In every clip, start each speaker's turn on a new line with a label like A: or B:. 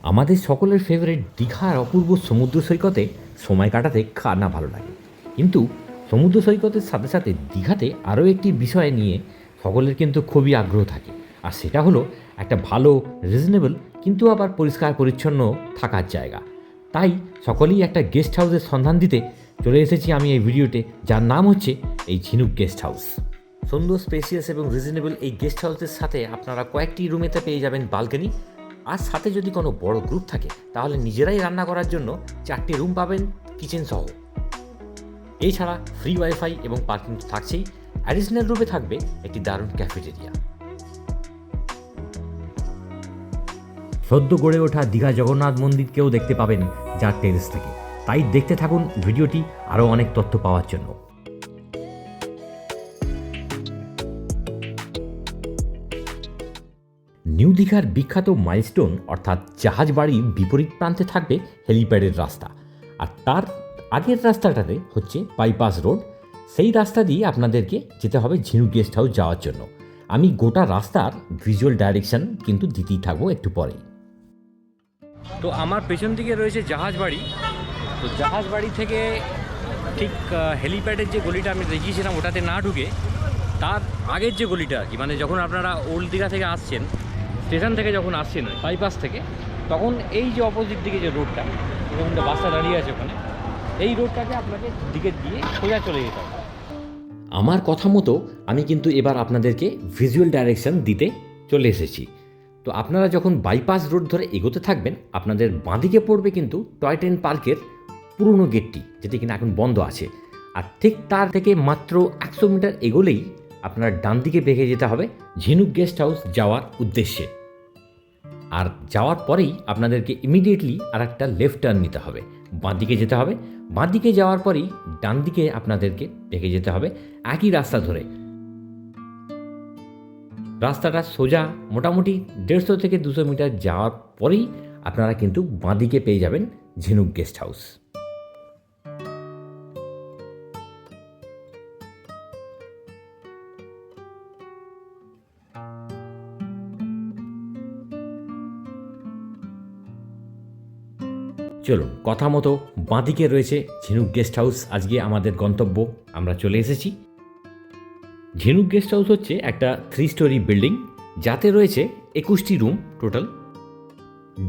A: আমাদের সকলের ফেভারিট দীঘার অপূর্ব সমুদ্র সৈকতে সময় কাটাতে কার না ভালো লাগে, কিন্তু সমুদ্র সৈকতের সাথে সাথে দীঘাতে আরও একটি বিষয় নিয়ে সকলের কিন্তু খুবই আগ্রহ থাকে, আর সেটা হলো একটা ভালো রিজনেবল কিন্তু আবার পরিষ্কার পরিচ্ছন্ন থাকার জায়গা। তাই সকলেই একটা গেস্ট হাউসের সন্ধান দিতে চলে এসেছি আমি এই ভিডিওতে, যার নাম হচ্ছে এই ঝিনুক গেস্ট হাউস। সুন্দর, স্পেসিয়াস এবং রিজনেবল এই গেস্ট হাউসের সাথে আপনারা কয়েকটি রুমেতে পেয়ে যাবেন বালকনি, আর সাথে যদি কোনো বড় গ্রুপ থাকে তাহলে নিজেরাই রান্না করার জন্য 4টি রুম পাবেন কিচেন সহ। এছাড়া ফ্রি ওয়াইফাই এবং পার্কিং থাকছেই। অ্যাডিশনাল রুমে থাকবে একটি দারুণ ক্যাফেটেরিয়া। সদ্য গড়ে ওঠা দীঘা জগন্নাথ মন্দিরকেও দেখতে পাবেন যার টেরেস থেকে। তাই দেখতে থাকুন ভিডিওটি আরও অনেক তথ্য পাওয়ার জন্য। নিউ দীঘার বিখ্যাত মাইলস্টোন অর্থাৎ জাহাজ বাড়ির বিপরীত প্রান্তে থাকবে হেলিপ্যাডের রাস্তা, আর তার আগের রাস্তাটাতে হচ্ছে বাইপাস রোড। সেই রাস্তা দিয়ে আপনাদেরকে যেতে হবে ঝিনুক গেস্ট হাউস যাওয়ার জন্য। আমি গোটা রাস্তার ভিজুয়াল ডাইরেকশন কিন্তু দিতেই থাকবো একটু পরেই। তো আমার পেছন দিকে রয়েছে জাহাজ বাড়ি। তো জাহাজ বাড়ি থেকে ঠিক হেলিপ্যাডের যে গলিটা আমি দেখিয়েছিলাম ওটাতে না ঢুকে তার আগের যে গলিটা আর কি, মানে যখন আপনারা ওল্ড দীঘা থেকে আসছেন, স্টেশন থেকে যখন আসছেন বাইপাস থেকে, তখন এই যে অপোজিট দিকে যে রোডটা, যেমন বাসটা দাঁড়িয়ে আছে ওখানে, এই রোডটাকে আপনাকে দিকে দিয়ে সোজা চলে যেতে হবে। আমার কথা মতো আমি কিন্তু এবার আপনাদেরকে ভিজুয়াল ডাইরেকশন দিতে চলে এসেছি। তো আপনারা যখন বাইপাস রোড ধরে এগোতে থাকবেন, আপনাদের বাঁদিকে পড়বে কিন্তু টয় ট্রেন পার্কের পুরনো গেটটি, যেটি কিনা এখন বন্ধ আছে। আর ঠিক তার থেকে মাত্র 100 মিটার এগোলেই আপনার ডান দিকে বেঁকে যেতে হবে ঝিনুক গেস্ট হাউস যাওয়ার উদ্দেশ্যে। আর যাওয়ার পরেই আপনাদেরকে ইমিডিয়েটলি আর একটা লেফট টার্ন নিতে হবে, বাঁদিকে যেতে হবে। বাঁদিকে যাওয়ার পরেই ডান দিকে আপনাদেরকে বেঁকে যেতে হবে একই রাস্তা ধরে। রাস্তাটা সোজা মোটামুটি 150 থেকে 200 মিটার যাওয়ার পরেই আপনারা কিন্তু বাঁদিকে পেয়ে যাবেন ঝিনুক গেস্ট হাউস। চলুন, কথা মতো বাঁদিকে রয়েছে ঝিনুক গেস্ট হাউস। আজকে আমাদের গন্তব্য, আমরা চলে এসেছি। ঝিনুক গেস্ট হাউস হচ্ছে একটা 3 স্টোরি বিল্ডিং, যাতে রয়েছে 21টি রুম টোটাল।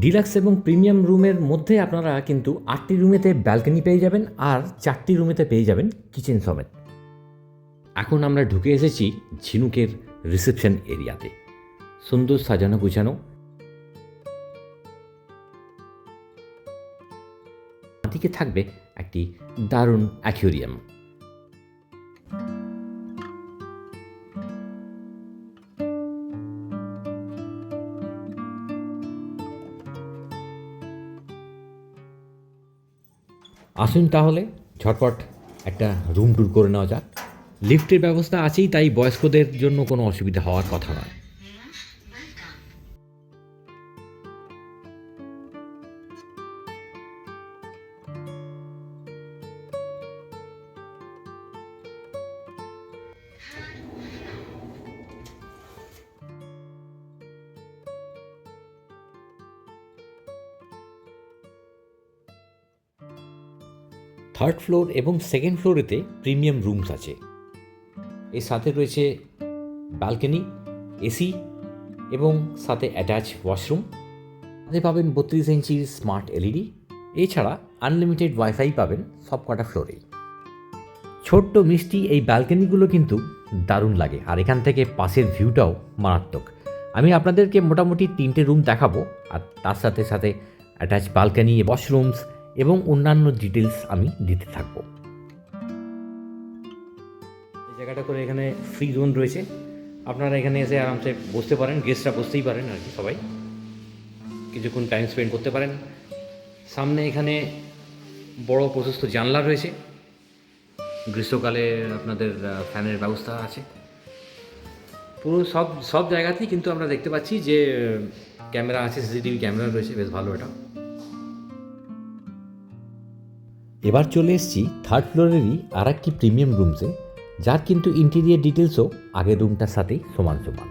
A: ডিলাক্স এবং প্রিমিয়াম রুমের মধ্যে আপনারা কিন্তু 8টি রুমেতে ব্যালকনি পেয়ে যাবেন, আর 4টি রুমেতে পেয়ে যাবেন কিচেন সমেত। এখন আমরা ঢুকে এসেছি ঝিনুকের রিসেপশন এরিয়াতে। সুন্দর সাজানো গুছানো। দিকে থাকবে একটি দারুণ অ্যাকুয়ারিয়াম। আসুন তাহলে ঝটপট একটা রুম ট্যুর করে নেওয়া যাক। লিফটের ব্যবস্থা আছেই, তাই বয়স্কদের জন্য কোনো অসুবিধা হওয়ার কথা নয়। থার্ড ফ্লোর এবং সেকেন্ড ফ্লোরেতে প্রিমিয়াম রুমস আছে। এর সাথে রয়েছে ব্যালকনি, এসি এবং সাথে অ্যাটাচ ওয়াশরুম। সাথে পাবেন 32 ইঞ্চির স্মার্ট এলইডি। এছাড়া আনলিমিটেড ওয়াইফাই পাবেন সব কটা ফ্লোরেই। ছোট্ট মিষ্টি এই ব্যালকনিগুলো কিন্তু দারুণ লাগে, আর এখান থেকে পাশের ভিউটাও মারাত্মক। আমি আপনাদেরকে মোটামুটি 3টে রুম দেখাবো, আর তার সাথে সাথে অ্যাটাচ ব্যালকনি, ওয়াশরুমস এবং অন্যান্য ডিটেলস আমি দিতে থাকবো। এই জায়গাটা করে এখানে ফ্রি জোন রয়েছে, আপনারা এখানে এসে আরামসে বসতে পারেন, গেস্টরা বসতেই পারেন আর কি, সবাই কিছুক্ষণ টাইম স্পেন্ড করতে পারেন। সামনে এখানে বড় প্রশস্ত জানলা রয়েছে, গ্রীষ্মকালে আপনাদের ফ্যানের ব্যবস্থা আছে। পুরো সব জায়গাতেই কিন্তু আমরা দেখতে পাচ্ছি যে ক্যামেরা আছে, সিসিটিভি ক্যামেরা রয়েছে, বেশ ভালো এটা। এবার চলে এসেছি থার্ড ফ্লোরেরই আর একটি প্রিমিয়াম রুমসে, যার কিন্তু ইন্টেরিয়ার ডিটেলসও আগের রুমটার সাথেই সমান সমান।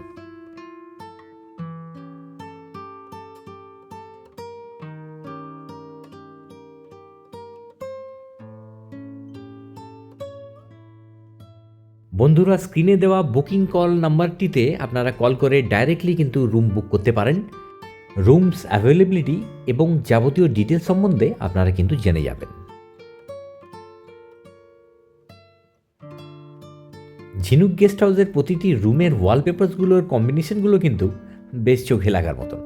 A: বন্ধুরা, স্ক্রিনে দেওয়া বুকিং কল নাম্বারটিতে আপনারা কল করে ডাইরেক্টলি কিন্তু রুম বুক করতে পারেন। রুমস অ্যাভেলেবিলিটি এবং যাবতীয় ডিটেলস সম্বন্ধে আপনারা কিন্তু জেনে যাবেন। ঝিনুক গেস্ট হাউসের প্রতিটি রুমের ওয়ালপেপারসগুলোর কম্বিনেশনগুলো কিন্তু বেশ চোখে লাগার মতন,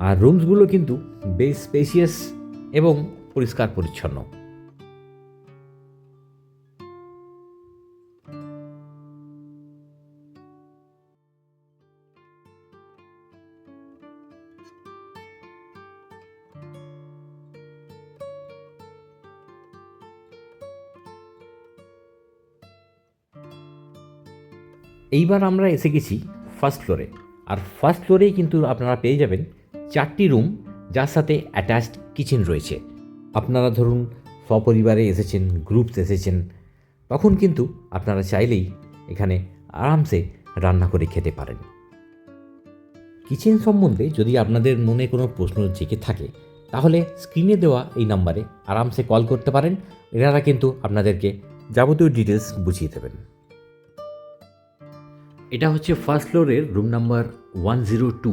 A: আর রুমসগুলো কিন্তু বেশ স্পেশিয়াস এবং পরিষ্কার পরিচ্ছন্ন। এইবার আমরা এসে গেছি ফার্স্ট ফ্লোরে, আর ফার্স্ট ফ্লোরেই কিন্তু আপনারা পেয়ে যাবেন 4টি রুম, যার সাথে অ্যাটাচড কিচেন রয়েছে। আপনারা ধরুন সপরিবারে এসেছেন, গ্রুপস এসেছেন, তখন কিন্তু আপনারা চাইলেই এখানে আরামসে রান্না করে খেতে পারেন। কিচেন সম্বন্ধে যদি আপনাদের মনে কোনো প্রশ্ন জেগে থাকে, তাহলে স্ক্রিনে দেওয়া এই নাম্বারে আরামসে কল করতে পারেন। এনারা কিন্তু আপনাদেরকে যাবতীয় ডিটেলস বুঝিয়ে দেবেন। এটা হচ্ছে ফার্স্ট ফ্লোরের রুম নাম্বার 102,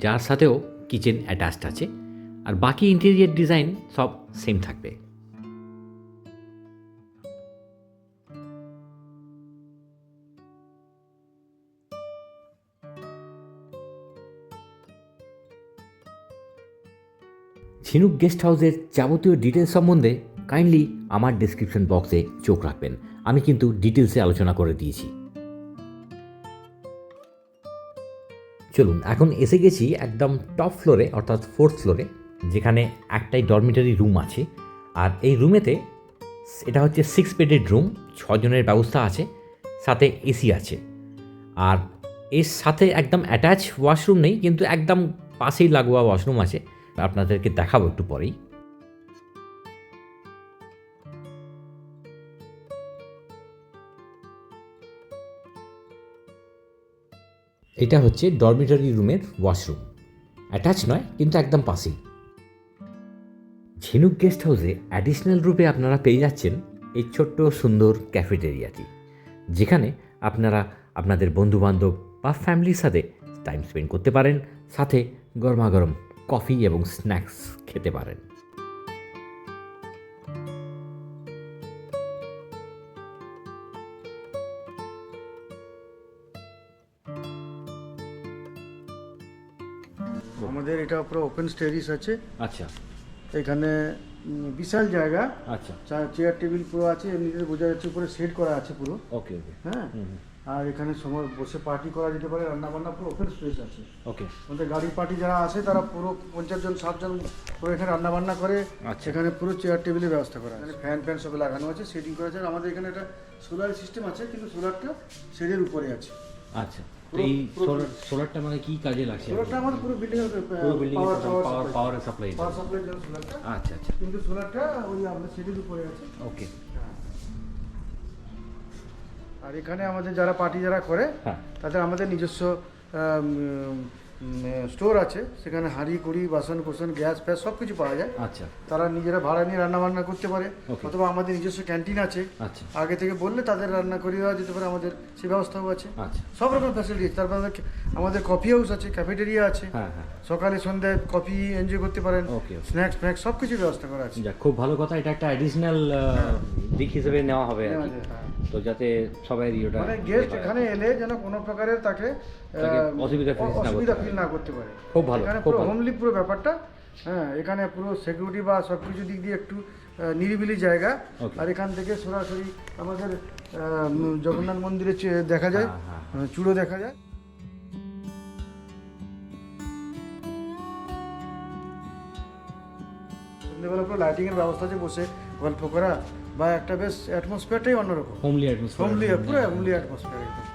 A: যার সাথেও কিচেন অ্যাটাচড আছে, আর বাকি ইন্টেরিয়ার ডিজাইন সব সেম থাকবে। ঝিনুক গেস্ট হাউসের যাবতীয় ডিটেলস সম্বন্ধে কাইন্ডলি আমার ডেসক্রিপশন বক্সে চোখ রাখবেন, আমি কিন্তু ডিটেলসে আলোচনা করে দিয়েছি। চলুন, এখন এসে গেছি একদম টপ ফ্লোরে, অর্থাৎ 4th ফ্লোরে, যেখানে একটাই ডরমিটরি রুম আছে। আর এই রুমেতে এটা হচ্ছে 6 বেডেড রুম, 6 জনের ব্যবস্থা আছে, সাথে এসি আছে। আর এর সাথে একদম অ্যাটাচ ওয়াশরুম নেই, কিন্তু একদম পাশেই লাগোয়া ওয়াশরুম আছে, আপনাদেরকে দেখাবো একটু পরেই। এটা হচ্ছে ডরমিটরি রুমের ওয়াশরুম, অ্যাটাচ নয় কিন্তু একদম পাশেই। ঝিনুক গেস্ট হাউসে অ্যাডিশনাল রূপে আপনারা পেয়ে যাচ্ছেন এই ছোট্ট সুন্দর ক্যাফেটেরিয়াটি, যেখানে আপনারা আপনাদের বন্ধুবান্ধব বা ফ্যামিলির সাথে টাইম স্পেন্ড করতে পারেন, সাথে গরমাগরম কফি এবং স্ন্যাক্স খেতে পারেন।
B: আমাদের এটা পুরো ওপেন স্টেরিস আছে।
A: আচ্ছা,
B: এখানে বিশাল জায়গা।
A: আচ্ছা,
B: চেয়ার টেবিল পুরো আছে, এমনিতে বোঝা যাচ্ছে উপরে সেট করা আছে পুরো।
A: ওকে ওকে,
B: হ্যাঁ, আর এখানে সময় বসে পার্টি করা যেতে পারে, রান্না বান্না পুরো ওপেন স্পেস আছে।
A: ওকে।
B: আমাদের গাড়ি পার্টি যারা আসে তারা পুরো 50 জন 60 জন পুরো এখানে রান্না বান্না করে।
A: আচ্ছা।
B: এখানে পুরো চেয়ার টেবিলের ব্যবস্থা করা আছে, ফ্যান ফ্যান সব লাগানো আছে, সেটিং করা আছে। আর আমাদের এখানে একটা সোলার সিস্টেম আছে, কিন্তু সোলারটা শেডের উপরে আছে।
A: আচ্ছা, এই সোলারটা মানে কি কাজে লাগছে?
B: সোলারটা আমাদের পুরো বিল্ডিং এর
A: পাওয়ার সাপ্লাই।
B: পাওয়ার সাপ্লাই জন্য সোলারটা।
A: আচ্ছা আচ্ছা,
B: কিন্তু সোলারটা ওই আমাদের শেডের উপরে আছে।
A: ওকে।
B: আর এখানে আমাদের যারা পার্টি যারা করে,
A: হ্যাঁ,
B: তাদের আমাদের নিজস্ব স্টোর আছে, সেখানে হাঁড়ি কুড়ি বাসন কোসন গ্যাস ফ্যাস সব কিছু পাওয়া যায়।
A: আচ্ছা,
B: তারা নিজেরা ভাড়া নিয়ে রান্না বান্না করতে পারে,
A: Okay.
B: অথবা আমাদের নিজস্ব ক্যান্টিন আছে,
A: আচ্ছা
B: আগে থেকে বললে তাদের রান্না করে দেওয়া যেতে পারে, আমাদের সেই ব্যবস্থাও আছে।
A: আচ্ছা,
B: সব রকম ফ্যাসিলিটি আছে। তারপর আমাদের কফি হাউস আছে, ক্যাফেটেরিয়া আছে,
A: হ্যাঁ হ্যাঁ,
B: সকালে সন্ধ্যায় কফি এনজয় করতে পারেন,
A: ওকে।
B: স্ন্যাক্স ফ্ন্যাক্স সব কিছু ব্যবস্থা করা আছে।
A: যাক, খুব ভালো কথা। এটা একটা অ্যাডিশনাল দিক হিসেবে নেওয়া হবে আর কি,
B: হ্যাঁ।
A: তো যাতে সবাই ওটা
B: মানে গেস্ট এখানে এলে যেন কোনো প্রকারের তাকে
A: অসুবিধা
B: ফিল না করতে পারে।
A: খুব ভালো,
B: এখানে
A: খুব
B: পুরো
A: ভালো।
B: হোমলি পুরো ব্যাপারটা। হ্যাঁ, এখানে পুরো সিকিউরিটি বা সব কিছু দিক দিয়ে একটু নিরিবিলি জায়গা।
A: Okay.
B: আর এখান থেকে সরাসরি আমাদের জগন্নাথ মন্দিরে দেখা যায়,
A: হ্যাঁ, হ্যাঁ,
B: চূড়ো দেখা যায়। সন্ধ্যেবেলা পুরো লাইটিং এর ব্যবস্থা আছে, বসে গল্প করা বা একটা বেশ অ্যাটমসফিয়ারটাই অন্যরকম,
A: হোমলি অ্যাটমসফিয়ার।
B: হোমলি পুরো হোমলি অ্যাটমসফিয়ার একদম।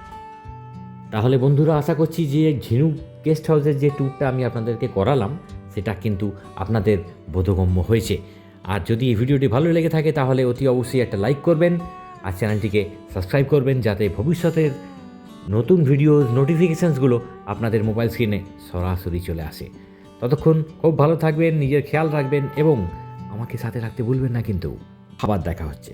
A: তাহলে বন্ধুরা, আশা করছি যে ঝিনুক গেস্ট হাউসের যে ট্যুরটা আমি আপনাদেরকে করালাম, সেটা কিন্তু আপনাদের বোধগম্য হয়েছে। আর যদি এই ভিডিওটি ভালো লেগে থাকে, তাহলে অতি অবশ্যই একটা লাইক করবেন, আর চ্যানেলটিকে সাবস্ক্রাইব করবেন, যাতে ভবিষ্যতের নতুন ভিডিওর নোটিফিকেশানসগুলো আপনাদের মোবাইল স্ক্রিনে সরাসরি চলে আসে। ততক্ষণ খুব ভালো থাকবেন, নিজের খেয়াল রাখবেন এবং আমাকে সাথে রাখতে ভুলবেন না কিন্তু। আবার দেখা হচ্ছে।